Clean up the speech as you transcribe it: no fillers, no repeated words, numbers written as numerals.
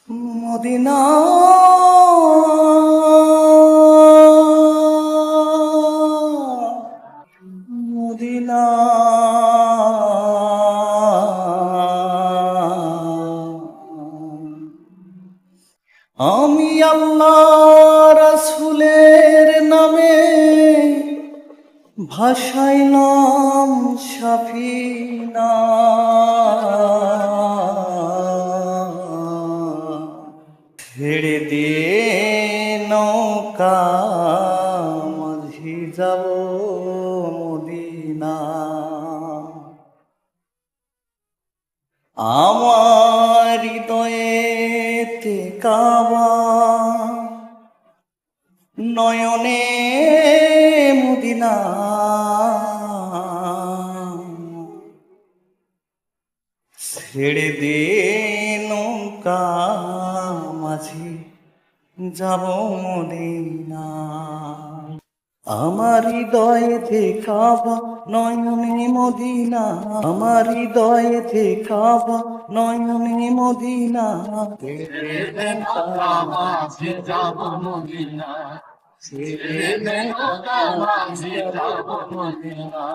Medina Medina আমি আল্লাহ রাসূলের নামে ভাসাইলাম সাফিনা ছেড়ে দিয়ে নৌকা মাঝি যাব মদিনা আমার হৃদয়েতে কাবা নয়নে মদিনা ছেড়ে দে নৌকা মাঝি যাব মদিনা আমার হৃদয়েতে কাবা নয়নে মদিনা আমার হৃদয়েতে কাবা নয়নে মদিনা ছেড়ে দে নৌকা মাঝি যাব মদিনা ছেড়ে দে নৌকা মাঝি যাব মদিনা